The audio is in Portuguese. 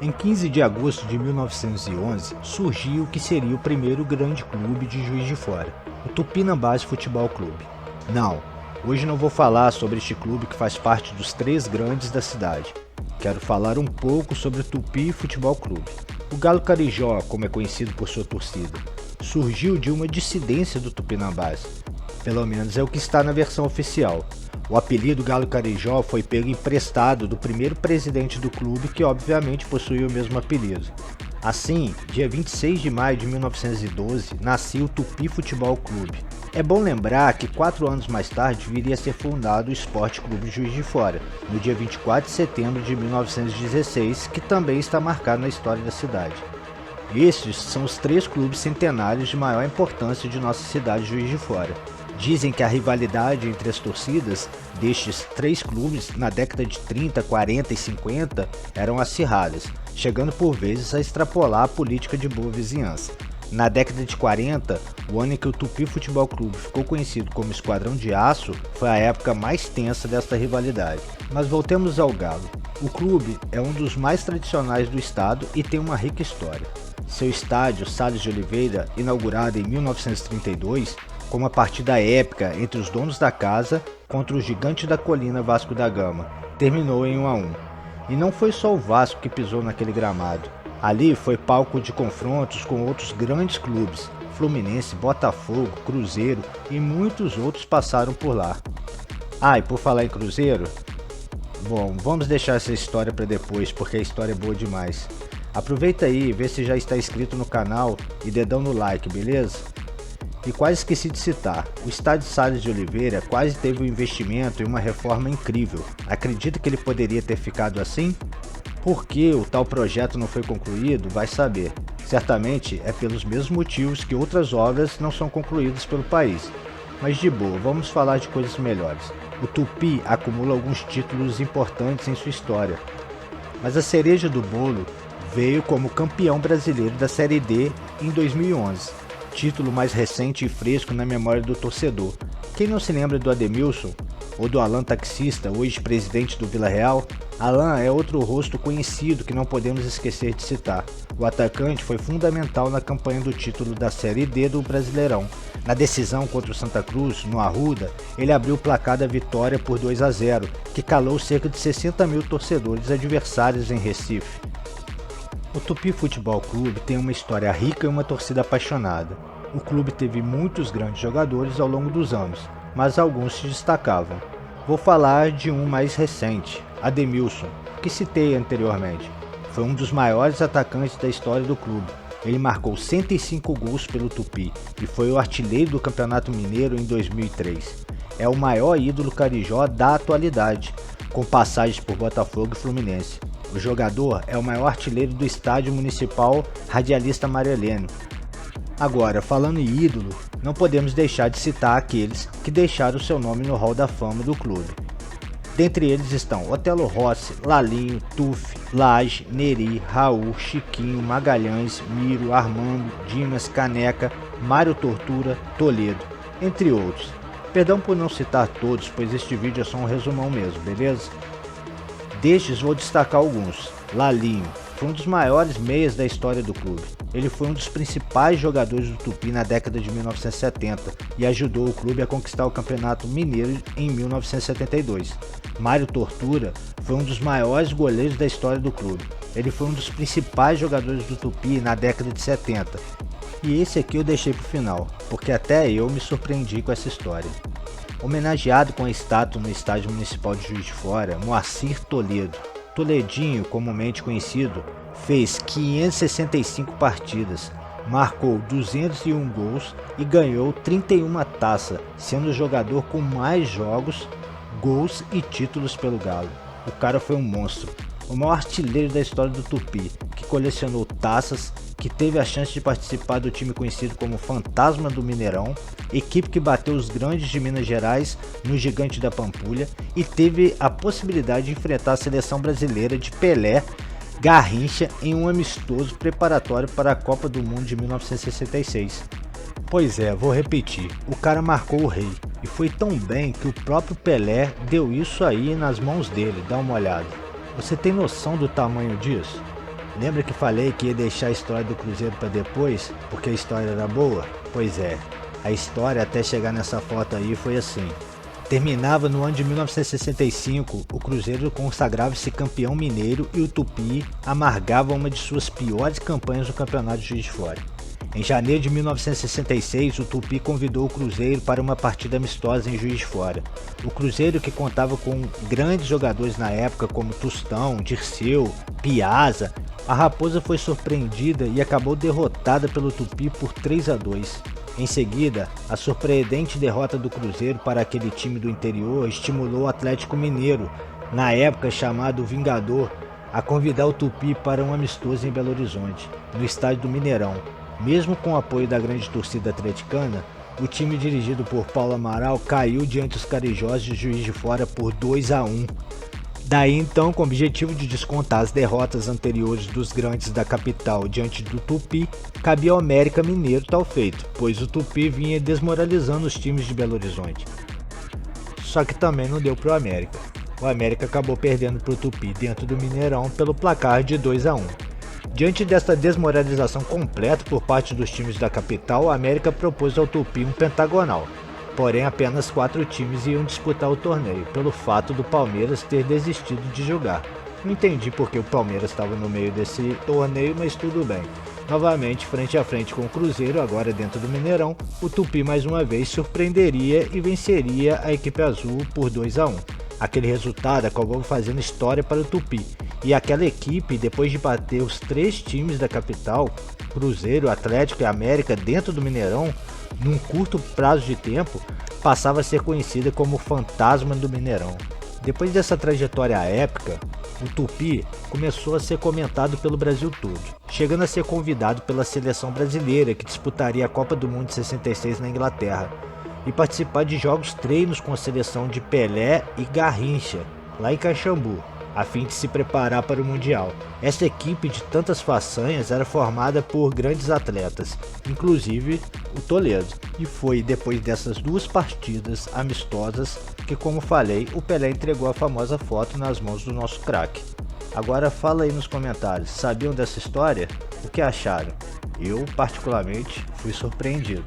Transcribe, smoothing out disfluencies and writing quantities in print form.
Em 15 de agosto de 1911, surgiu o que seria o primeiro grande clube de Juiz de Fora, o Tupinambás Futebol Clube. Não, hoje não vou falar sobre este clube que faz parte dos 3 grandes da cidade. Quero falar um pouco sobre o Tupi Futebol Clube. O Galo Carijó, como é conhecido por sua torcida, surgiu de uma dissidência do Tupinambás. Pelo menos é o que está na versão oficial. O apelido Galo Carijó foi pego emprestado do primeiro presidente do clube, que obviamente possuía o mesmo apelido. Assim, dia 26 de maio de 1912, nasceu o Tupi Futebol Clube. É bom lembrar que 4 anos mais tarde viria a ser fundado o Esporte Clube Juiz de Fora, no dia 24 de setembro de 1916, que também está marcado na história da cidade. Estes são os 3 clubes centenários de maior importância de nossa cidade Juiz de Fora. Dizem que a rivalidade entre as torcidas destes 3 clubes na década de 30, 40 e 50 eram acirradas, chegando por vezes a extrapolar a política de boa vizinhança. Na década de 40, o ano em que o Tupi Futebol Clube ficou conhecido como Esquadrão de Aço, foi a época mais tensa desta rivalidade. Mas voltemos ao Galo. O clube é um dos mais tradicionais do estado e tem uma rica história. Seu estádio, Salles de Oliveira, inaugurado em 1932, com uma partida épica entre os donos da casa contra o gigante da colina Vasco da Gama, terminou em 1-1. E não foi só o Vasco que pisou naquele gramado. Ali foi palco de confrontos com outros grandes clubes, Fluminense, Botafogo, Cruzeiro e muitos outros passaram por lá. Ah, e por falar em Cruzeiro, bom, vamos deixar essa história para depois, porque a história é boa demais. Aproveita aí e vê se já está inscrito no canal e dedão no like, beleza? E quase esqueci de citar, o estádio Salles de Oliveira quase teve um investimento e uma reforma incrível. Acredita que ele poderia ter ficado assim? Por que o tal projeto não foi concluído, vai saber. Certamente é pelos mesmos motivos que outras obras não são concluídas pelo país. Mas de boa, vamos falar de coisas melhores. O Tupi acumula alguns títulos importantes em sua história. Mas a cereja do bolo veio como campeão brasileiro da Série D em 2011. Título mais recente e fresco na memória do torcedor. Quem não se lembra do Ademilson ou do Alan Taxista, hoje presidente do Vila Real? Alan é outro rosto conhecido que não podemos esquecer de citar. O atacante foi fundamental na campanha do título da Série D do Brasileirão. Na decisão contra o Santa Cruz, no Arruda, ele abriu o placar da vitória por 2-0, que calou cerca de 60 mil torcedores adversários em Recife. O Tupi Futebol Clube tem uma história rica e uma torcida apaixonada. O clube teve muitos grandes jogadores ao longo dos anos, mas alguns se destacavam. Vou falar de um mais recente, Ademilson, que citei anteriormente. Foi um dos maiores atacantes da história do clube. Ele marcou 105 gols pelo Tupi e foi o artilheiro do Campeonato Mineiro em 2003. É o maior ídolo carijó da atualidade, com passagens por Botafogo e Fluminense. O jogador é o maior artilheiro do estádio municipal Radialista Amarelino. Agora, falando em ídolo, não podemos deixar de citar aqueles que deixaram seu nome no hall da fama do clube. Dentre eles estão Otelo Rossi, Lalinho, Tuf, Laje, Neri, Raul, Chiquinho, Magalhães, Miro, Armando, Dimas, Caneca, Mário Tortura, Toledo, entre outros. Perdão por não citar todos, pois este vídeo é só um resumão mesmo, beleza? Destes vou destacar alguns. Lalinho foi um dos maiores meias da história do clube. Ele foi um dos principais jogadores do Tupi na década de 1970 e ajudou o clube a conquistar o Campeonato Mineiro em 1972. Mário Tortura foi um dos maiores goleiros da história do clube. Ele foi um dos principais jogadores do Tupi na década de 70. E esse aqui eu deixei para o final, porque até eu me surpreendi com essa história. Homenageado com a estátua no Estádio Municipal de Juiz de Fora, Moacir Toledo. Toledinho, comumente conhecido, fez 565 partidas, marcou 201 gols e ganhou 31 taças, sendo o jogador com mais jogos, gols e títulos pelo Galo. O cara foi um monstro, o maior artilheiro da história do Tupi, que colecionou taças, que teve a chance de participar do time conhecido como Fantasma do Mineirão, equipe que bateu os grandes de Minas Gerais no Gigante da Pampulha e teve a possibilidade de enfrentar a seleção brasileira de Pelé, Garrincha em um amistoso preparatório para a Copa do Mundo de 1966. Pois é, vou repetir, o cara marcou o rei, e foi tão bem que o próprio Pelé deu isso aí nas mãos dele, dá uma olhada. Você tem noção do tamanho disso? Lembra que falei que ia deixar a história do Cruzeiro para depois, porque a história era boa? Pois é, a história até chegar nessa foto aí foi assim. Terminava no ano de 1965, o Cruzeiro consagrava-se campeão mineiro e o Tupi amargava uma de suas piores campanhas no Campeonato de Juiz de Fora. Em janeiro de 1966, o Tupi convidou o Cruzeiro para uma partida amistosa em Juiz de Fora. O Cruzeiro, que contava com grandes jogadores na época como Tostão, Dirceu, Piazza, a Raposa foi surpreendida e acabou derrotada pelo Tupi por 3-2. Em seguida, a surpreendente derrota do Cruzeiro para aquele time do interior estimulou o Atlético Mineiro, na época chamado Vingador, a convidar o Tupi para um amistoso em Belo Horizonte, no estádio do Mineirão. Mesmo com o apoio da grande torcida atleticana, o time dirigido por Paulo Amaral caiu diante dos Carijós de Juiz de Fora por 2-1. Daí então, com o objetivo de descontar as derrotas anteriores dos grandes da capital diante do Tupi, cabia ao América Mineiro tal feito, pois o Tupi vinha desmoralizando os times de Belo Horizonte. Só que também não deu pro América. O América acabou perdendo pro Tupi dentro do Mineirão pelo placar de 2-1. Diante desta desmoralização completa por parte dos times da capital, o América propôs ao Tupi um pentagonal. Porém, apenas 4 times iam disputar o torneio, pelo fato do Palmeiras ter desistido de jogar. Não entendi porque o Palmeiras estava no meio desse torneio, mas tudo bem. Novamente, frente a frente com o Cruzeiro, agora dentro do Mineirão, o Tupi mais uma vez surpreenderia e venceria a equipe azul por 2-1. Aquele resultado acabou fazendo história para o Tupi, e aquela equipe, depois de bater os 3 times da capital, Cruzeiro, Atlético e América dentro do Mineirão, num curto prazo de tempo, passava a ser conhecida como o Fantasma do Mineirão. Depois dessa trajetória épica, o Tupi começou a ser comentado pelo Brasil todo, chegando a ser convidado pela seleção brasileira que disputaria a Copa do Mundo de 66 na Inglaterra, e participar de jogos treinos com a seleção de Pelé e Garrincha, lá em Caxambu, a fim de se preparar para o Mundial. Essa equipe de tantas façanhas era formada por grandes atletas, inclusive o Toledo. E foi depois dessas 2 partidas amistosas que, como falei, o Pelé entregou a famosa foto nas mãos do nosso craque. Agora fala aí nos comentários, sabiam dessa história? O que acharam? Eu, particularmente, fui surpreendido.